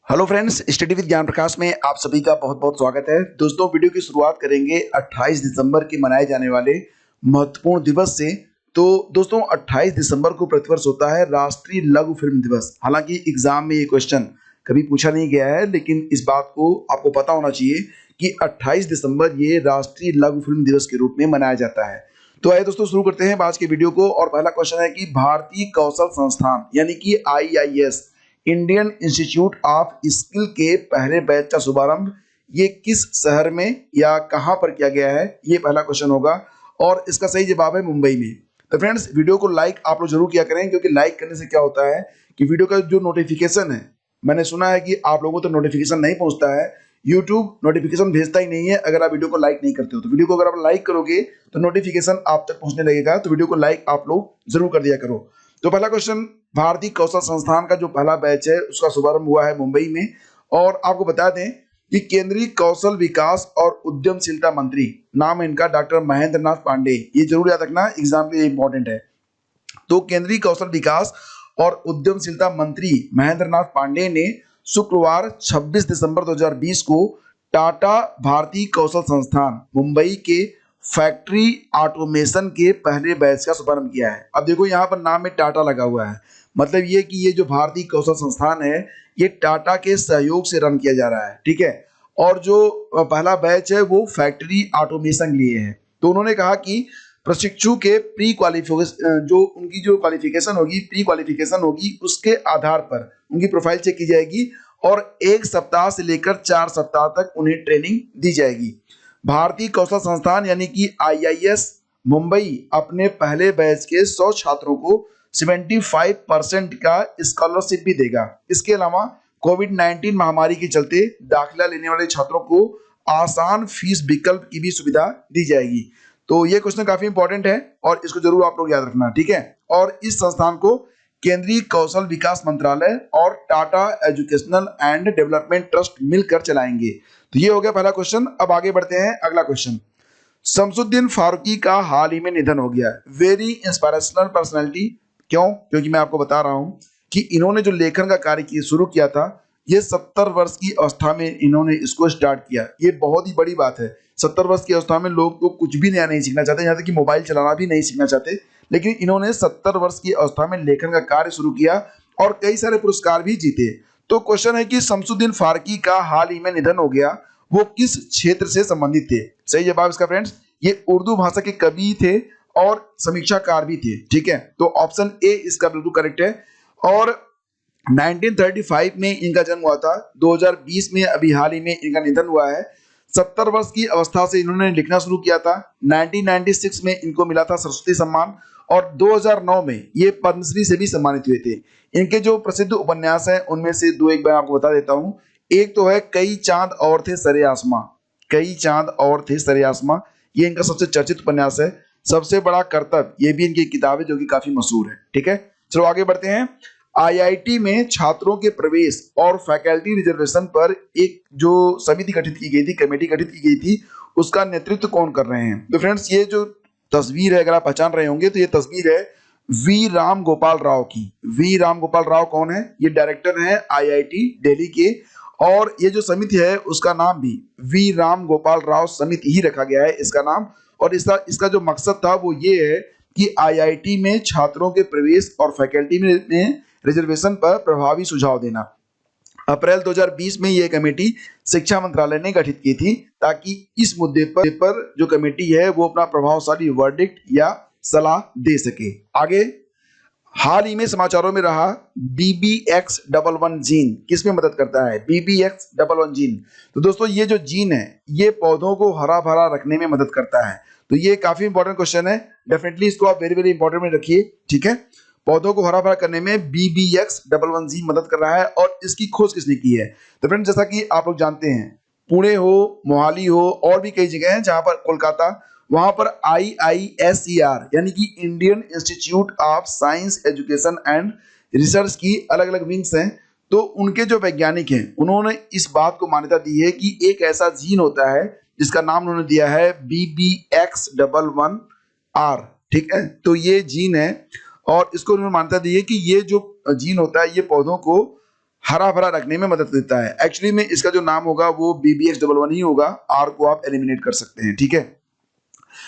Hello friends, study with ज्ञान प्रकाश में आप सभी का बहुत बहुत स्वागत है। दोस्तों, वीडियो की शुरुआत करेंगे 28 दिसंबर के मनाए जाने वाले महत्वपूर्ण दिवस से। तो दोस्तों, 28 दिसंबर को प्रतिवर्ष होता है राष्ट्रीय लघु फिल्म दिवस। हालांकि एग्जाम में ये क्वेश्चन कभी पूछा नहीं गया है, लेकिन इस बात को आपको पता होना चाहिए कि 28 दिसंबर ये राष्ट्रीय लघु फिल्म दिवस के रूप में मनाया जाता है। तो आइए दोस्तों, शुरू करते हैं आज के वीडियो को। और पहला क्वेश्चन है कि भारतीय कौशल संस्थान यानी कि IIS Indian institute of skill के पहले बैच का शुभारंभ ये किस शहर में या कहां पर किया गया है, ये पहला क्वेश्चन होगा। और इसका सही जवाब है मुंबई में। तो फ्रेंड्स, वीडियो को लाइक आप लोग जरूर किया करें, क्योंकि लाइक करने से क्या होता है कि वीडियो का जो नोटिफिकेशन है, मैंने सुना है कि आप लोगों को तो नोटिफिकेशन नहीं पहुंचता है, यूट्यूब नोटिफिकेशन भेजता ही नहीं है अगर आप वीडियो को लाइक नहीं करते हो। तो वीडियो को अगर आप लाइक करोगे तो नोटिफिकेशन आप तक पहुंचने लगेगा। तो वीडियो को लाइक आप लोग जरूर कर दिया करो। तो पहला क्वेश्चन, भारतीय कौशल संस्थान का जो पहला बैच है उसका शुभारंभ हुआ है मुंबई में। और आपको बता दें कि केंद्रीय कौशल विकास और उद्यमशीलता मंत्री, नाम है इनका डॉक्टर महेंद्र नाथ पांडे। ये जरूर याद रखना, एग्जाम के लिए इंपॉर्टेंट है। तो केंद्रीय कौशल विकास और उद्यमशीलता मंत्री महेंद्र नाथ पांडे ने शुक्रवार 26 दिसंबर 2020 को टाटा भारतीय कौशल संस्थान मुंबई के फैक्ट्री ऑटोमेशन के पहले बैच का शुभारंभ किया है। अब देखो, यहाँ पर नाम में टाटा लगा हुआ है, मतलब ये कि ये जो भारतीय कौशल संस्थान है ये टाटा के सहयोग से रन किया जा रहा है, ठीक है। और जो पहला बैच है वो फैक्ट्री ऑटोमेशन के लिए है। तो उन्होंने कहा कि प्रशिक्षु के प्री क्वालिफिकेशन, जो उनकी जो क्वालिफिकेशन होगी, प्री क्वालिफिकेशन होगी, उसके आधार पर उनकी प्रोफाइल चेक की जाएगी और 1 सप्ताह से लेकर 4 सप्ताह तक उन्हें ट्रेनिंग दी जाएगी। भारतीय कौशल संस्थान यानी कि IIS मुंबई अपने पहले बैच के 100 छात्रों को 75% का स्कॉलरशिप भी देगा। इसके अलावा कोविड-19 महामारी के चलते दाखिला लेने वाले छात्रों को आसान फीस विकल्प की भी सुविधा दी जाएगी। तो ये क्वेश्चन काफी इंपॉर्टेंट है और इसको जरूर आप लोग याद रखना, ठीक है। और इस संस्थान को केंद्रीय कौशल विकास मंत्रालय और Tata educational and development trust मिलकर चलाएंगे। तो ये हो गया पहला क्वेश्चन। अब आगे बढ़ते हैं, अगला क्वेश्चन। शमसुद्दीन फारूकी का हाल ही में निधन हो गया। Very inspirational personality. क्यों? क्योंकि मैं आपको बता रहा हूं कि इन्होंने जो लेखन का कार्य शुरू किया था, ये 70 वर्ष की अवस्था में इन्होंने इसको स्टार्ट किया। ये बहुत ही बड़ी बात है। 70 वर्ष की अवस्था में लोग तो कुछ भी नया नहीं सीखना चाहते, यहाँ तक कि मोबाइल चलाना भी नहीं सीखना चाहते, लेकिन इन्होंने 70 वर्ष की अवस्था में लेखन का कार्य शुरू किया और कई सारे पुरस्कार भी जीते। तो क्वेश्चन है कि शमसुद्दीन फारूकी का हाल ही में निधन हो गया, वो किस क्षेत्र से संबंधित थे? सही जवाब इसका फ्रेंड्स, ये उर्दू भाषा के कवि थे और समीक्षाकार भी थे, ठीक है। तो ऑप्शन ए इसका बिल्कुल करेक्ट है। और 1935 में इनका जन्म हुआ था। 2020 में अभी हाल ही में इनका निधन हुआ है। 70 वर्ष की अवस्था से इन्होंने लिखना शुरू किया था। 1996 में इनको मिला था सरस्वती सम्मान और 2009 में ये पद्मश्री से भी सम्मानित हुए थे। इनके जो प्रसिद्ध उपन्यास हैं उनमें से दो एक बार आपको बता देता हूँ। एक तो है कई चांद और थे सरे आसमां। कई चांद और थे सरे आसमां, ये इनका सबसे चर्चित उपन्यास है। सबसे बड़ा कर्तव्य, ये भी इनकी किताब है जो कि काफी मशहूर है, ठीक है। चलो आगे बढ़ते हैं। IIT में छात्रों के प्रवेश और फैकल्टी रिजर्वेशन पर एक जो समिति गठित की गई थी, कमेटी गठित की गई थी, उसका नेतृत्व कौन कर रहे हैं? तो फ्रेंड्स, ये जो तस्वीर है, अगर आप पहचान रहे होंगे तो ये तस्वीर है वी राम गोपाल राव की। वी राम गोपाल राव कौन है? ये डायरेक्टर हैं IIT दिल्ली के। और ये जो समिति है उसका नाम भी वी राम गोपाल राव समिति ही रखा गया है, इसका नाम। और इसका जो मकसद था वो ये है कि IIT में छात्रों के प्रवेश और फैकल्टी में रिजर्वेशन पर प्रभावी सुझाव देना। अप्रैल 2020 में यह कमेटी शिक्षा मंत्रालय ने गठित की थी, ताकि इस मुद्दे पर जो कमेटी है वो अपना प्रभावशाली वर्डिक्ट या सलाह दे सके। आगे, हाल ही में समाचारों में रहा BBX11 जीन किसमें मदद करता है? BBX11 gene. तो दोस्तों, ये जो जीन है ये पौधों को हरा भरा रखने में मदद करता है। तो ये काफी इंपॉर्टेंट क्वेश्चन है, डेफिनेटली इसको आप वेरी वेरी इंपॉर्टेंट में रखिए, ठीक है। पौधों को हरा भरा करने में BBX11 जीन मदद कर रहा है। और इसकी खोज किसने की है? तो फ्रेंड्स, जैसा कि आप लोग जानते हैं, पुणे हो, मोहाली हो और भी कई जगह हैं, जहां पर कोलकाता, वहां पर IISER यानी कि Indian institute of science education and research की अलग अलग विंग्स हैं। तो उनके जो वैज्ञानिक हैं उन्होंने इस बात को मान्यता दी है कि एक ऐसा जीन होता है जिसका नाम उन्होंने दिया है BBX11R, ठीक है। तो ये जीन है और इसको उन्होंने मान्यता दी है कि ये जो जीन होता है ये पौधों को हरा भरा रखने में मदद देता है। एक्चुअली में इसका जो नाम होगा वो BBX11 ही होगा, आर को आप एलिमिनेट कर सकते हैं। ठीक है,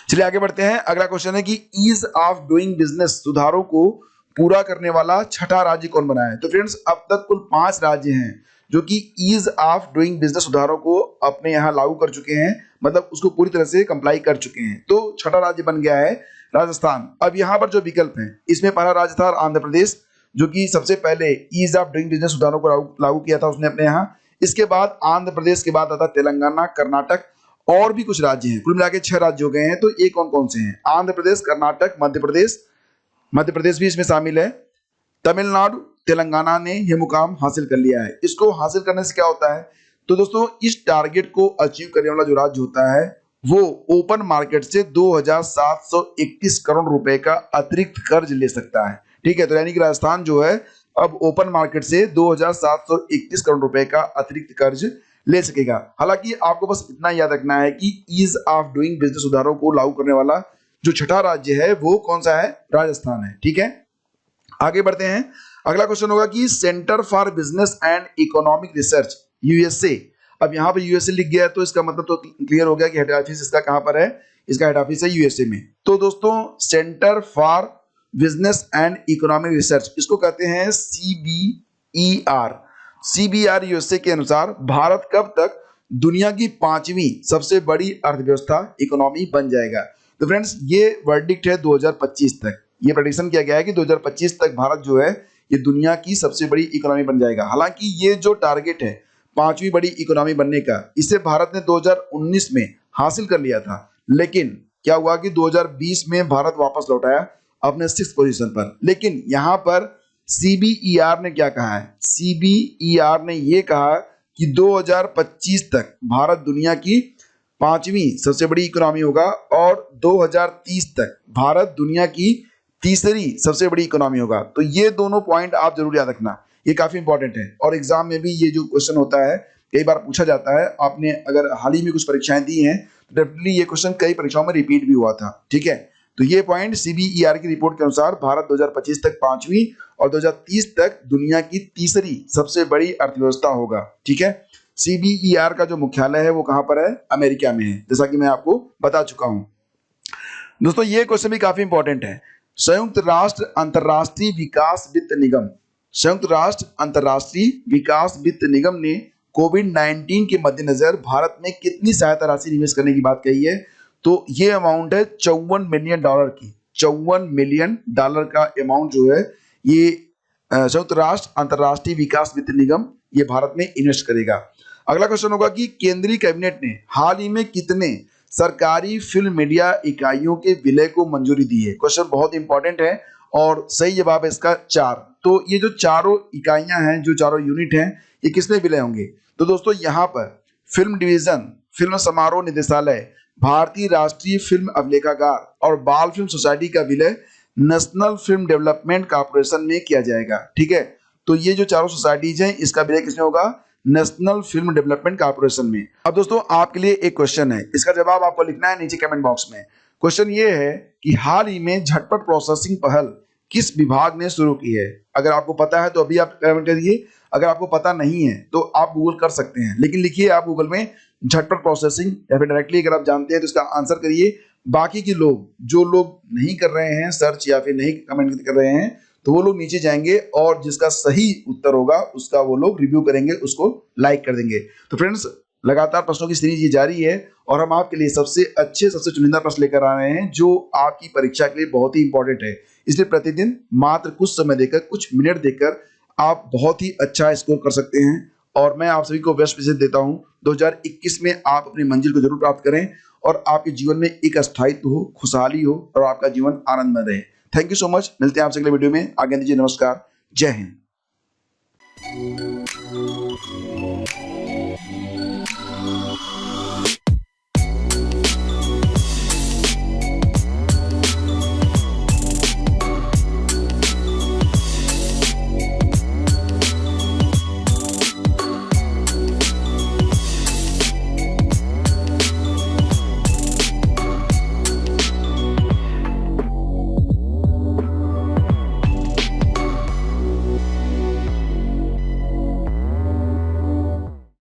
चलिए आगे बढ़ते हैं। अगला क्वेश्चन है कि ईज ऑफ डूइंग बिजनेस सुधारों को पूरा करने वाला छठा राज्य कौन बना है। तो फ्रेंड्स अब तक कुल 5 राज्य हैं जो कि ईज ऑफ डूइंग बिजनेस सुधारों को अपने यहाँ लागू कर चुके हैं, मतलब उसको पूरी तरह से कंप्लाई कर चुके हैं। तो छठा राज्य बन गया है राजस्थान। अब यहाँ पर जो विकल्प हैं, इसमें पहला राज्य था आंध्र प्रदेश, जो कि सबसे पहले ईज ऑफ डूइंग बिजनेस सुधारों को लागू किया था उसने अपने यहाँ। इसके बाद आंध्र प्रदेश के बाद आता तेलंगाना, कर्नाटक और भी कुछ राज्य हैं। कुल मिला के 6 राज्य हो गए हैं। तो ये कौन कौन से हैं? आंध्र प्रदेश, कर्नाटक, मध्य प्रदेश भी इसमें शामिल है, तमिलनाडु, तेलंगाना ने यह मुकाम हासिल कर लिया है। इसको हासिल करने से क्या होता है? तो दोस्तों इस टारगेट को अचीव करने वाला जो राज्य होता है वो ओपन मार्केट से 2731 करोड़ रुपए का अतिरिक्त कर्ज ले सकता है। ठीक है, तो यानी कि राजस्थान जो है अब ओपन मार्केट से 2731 करोड़ रुपए का अतिरिक्त कर्ज ले सकेगा। हालांकि आपको बस इतना याद रखना है कि ईज ऑफ डूइंग बिजनेस सुधारों को लागू करने वाला जो छठा राज्य है वो कौन सा है? राजस्थान है। ठीक है, आगे बढ़ते हैं। अगला क्वेश्चन होगा कि centre for business and economic research USA, अब यहाँ पे USA लिख गया है तो इसका मतलब तो क्लियर हो गया कि हेड ऑफिस इसका कहाँ पर है? इसका हेड ऑफिस है USA में। तो दोस्तों centre for business and economic research, इसको कहते हैं CBER USA के अनुसार भारत कब तक दुनिया की 5वीं सबसे बड़ी अर्थव्यवस्था इकोनॉमी बन जाएगा। तो फ्रेंड्स ये वर्डिक्ट है 2025 तक। ये प्रेडिक्शन किया गया है कि 2025 तक भारत जो है ये दुनिया की सबसे बड़ी इकोनॉमी बन जाएगा। हालांकि ये जो टारगेट है 5वीं बड़ी इकोनॉमी बनने का, इसे भारत ने 2019 में हासिल कर लिया था, लेकिन क्या हुआ कि 2020 में भारत वापस लौट आया अपने 6th पोजीशन पर। लेकिन यहाँ पर CBER ने क्या कहा है? CBER ने ये कहा कि 2025 तक भारत दुनिया की 5वीं सबसे बड़ी इकोनॉमी होगा और 2030 तक भारत दुनिया की 3री सबसे बड़ी इकोनॉमी होगा। तो ये दोनों पॉइंट आप जरूर याद रखना, ये काफी इंपॉर्टेंट है और एग्जाम में भी ये जो क्वेश्चन होता है कई बार पूछा जाता है। आपने अगर हाल ही में कुछ परीक्षाएं दी हैं तो डेफिनेटली ये क्वेश्चन कई परीक्षाओं में रिपीट भी हुआ था। ठीक है, तो ये पॉइंट CBER की रिपोर्ट के अनुसार भारत 2025 तक 5वीं और 2030 तक दुनिया की 3री सबसे बड़ी अर्थव्यवस्था होगा। ठीक है, CBER का जो मुख्यालय है वो कहाँ पर है? अमेरिका में है, जैसा कि मैं आपको बता चुका हूँ। दोस्तों ये क्वेश्चन भी काफी इंपॉर्टेंट है। संयुक्त राष्ट्र अंतर्राष्ट्रीय विकास वित्त निगम, संयुक्त राष्ट्र अंतर्राष्ट्रीय विकास वित्त निगम ने कोविड-19 के मद्देनजर भारत में कितनी सहायता राशि निवेश करने की बात कही है? तो ये अमाउंट है $54 मिलियन की। $54 मिलियन का अमाउंट जो है ये संयुक्त राष्ट्र अंतर्राष्ट्रीय विकास वित्त निगम ये भारत में इन्वेस्ट करेगा। अगला क्वेश्चन होगा कि केंद्रीय कैबिनेट ने हाल ही में कितने सरकारी फिल्म मीडिया इकाइयों के विलय को मंजूरी दी है? क्वेश्चन बहुत इंपॉर्टेंट है और सही जवाब है इसका 4। तो ये जो चारों इकाइयां हैं, जो चारों यूनिट हैं, ये किसमें विलय होंगे? तो दोस्तों यहाँ पर फिल्म डिवीजन, फिल्म समारोह निदेशालय, भारतीय राष्ट्रीय फिल्म अभिलेखागार और बाल फिल्म सोसाइटी का विलय नेशनल फिल्म डेवलपमेंट कॉर्पोरेशन में किया जाएगा। ठीक है, तो ये जो चारों सोसाइटीज हैं इसका विलय किसमें होगा? नेशनल फिल्म डेवलपमेंट कॉर्पोरेशन में। अब दोस्तों आपके लिए एक क्वेश्चन है, इसका जवाब आपको लिखना है नीचे कमेंट बॉक्स में। क्वेश्चन ये है कि हाल ही में झटपट प्रोसेसिंग पहल किस विभाग ने शुरू की है? अगर आपको पता है तो अभी आप कमेंट करिए, अगर आपको पता नहीं है तो आप गूगल कर सकते हैं, लेकिन लिखिए आप गूगल में झटपट प्रोसेसिंग या फिर डायरेक्टली अगर आप जानते हैं तो इसका आंसर करिए। बाकी के लोग, जो लोग नहीं कर रहे हैं सर्च या फिर नहीं कमेंट कर रहे हैं, तो वो लोग नीचे जाएंगे और जिसका सही उत्तर होगा उसका वो लोग रिव्यू करेंगे, उसको लाइक कर देंगे। तो फ्रेंड्स लगातार प्रश्नों की सीरीज ये जारी है और हम आपके लिए सबसे अच्छे, सबसे चुनिंदा प्रश्न लेकर आ रहे हैं जो आपकी परीक्षा के लिए बहुत ही इंपॉर्टेंट है। इसलिए प्रतिदिन मात्र कुछ समय देकर, कुछ मिनट देकर आप बहुत ही अच्छा स्कोर कर सकते हैं और मैं आप सभी को बेस्ट विशेष देता हूं 2021 में आप अपनी मंजिल को जरूर प्राप्त करें और आपके जीवन में एक अस्थायित्व हो, खुशहाली हो और आपका जीवन आनंदमय रहे। Thank you so much. मिलते हैं आपसे अगले वीडियो में। आगे दीजिए, नमस्कार, जय हिंद।